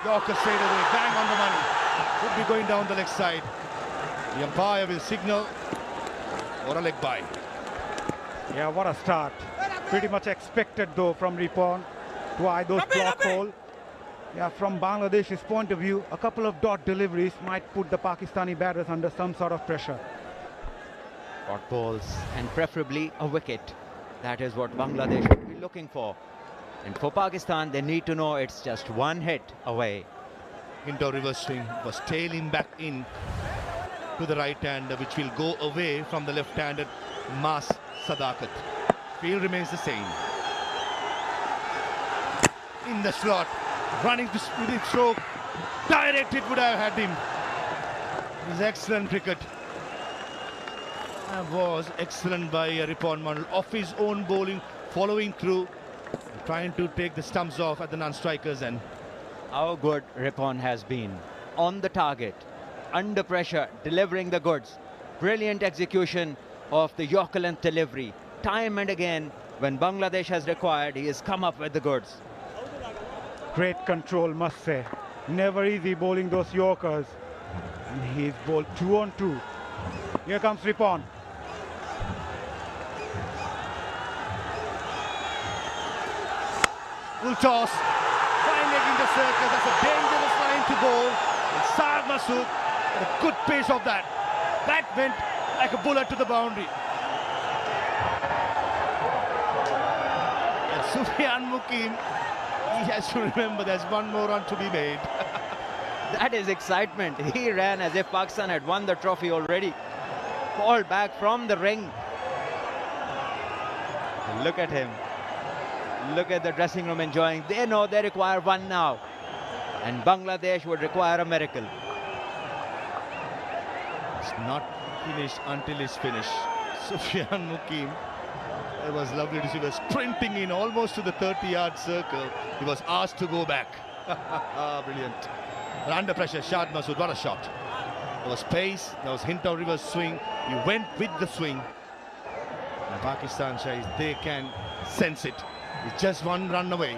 Yorker straight away, bang on the money. Should be going down the leg side. The umpire will signal for a leg bye. Yeah, what a start. Pretty much expected though from Ripon to eye those block hole. Yeah, from Bangladesh's point of view, a couple of dot deliveries might put the Pakistani batters under some sort of pressure. Dot balls and preferably a wicket. That is what Bangladesh will be looking for. And for Pakistan, they need to know it's just one hit away. Into reverse swing was tailing back in to the right hander, which will go away from the left-handed Mas Sadakat. Field remains the same. In the slot, running to spin stroke, direct it would have had him. It is excellent cricket. That was excellent by Ripon Mandal, off his own bowling, following through, trying to take the stumps off at the non-strikers end. How good Ripon has been. On the target, under pressure, delivering the goods. Brilliant execution of the Yorker length delivery. Time and again, when Bangladesh has required, he has come up with the goods. Great control, must say. Never easy bowling those Yorkers. And he's bowled 2 on 2. Here comes Ripon. Full toss, fine leg in the circle. That's a dangerous line to bowl. And Saad Masood, the good pace of that. That went like a bullet to the boundary. And Sufyan Mukim, he has to remember there's one more run to be made. That is excitement. He ran as if Pakistan had won the trophy already. Ball back from the ring. Look at him. Look at the dressing room enjoying. They know they require one now. And Bangladesh would require a miracle. It's not finished until it's finished. Sufyan Mukim, it was lovely to see. He was sprinting in almost to the 30-yard circle. He was asked to go back. Brilliant. And under pressure, Shad Masood, what a shot. There was pace, there was hint of reverse swing. He went with the swing. And Pakistan Shahis, they can sense it. It's just one run away.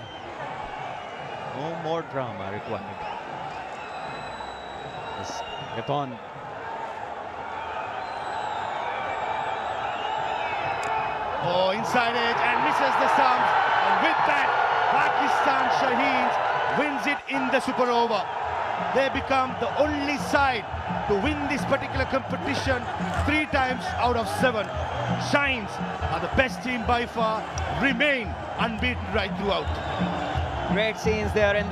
No more drama required. Yes, Ripon. Oh, inside edge and misses the stumps. And with that, Pakistan Shaheens wins it in the super over. They become the only side to win this particular competition 3 times out of 7. Shines are the best team by far, remain unbeaten right throughout. Great scenes there in the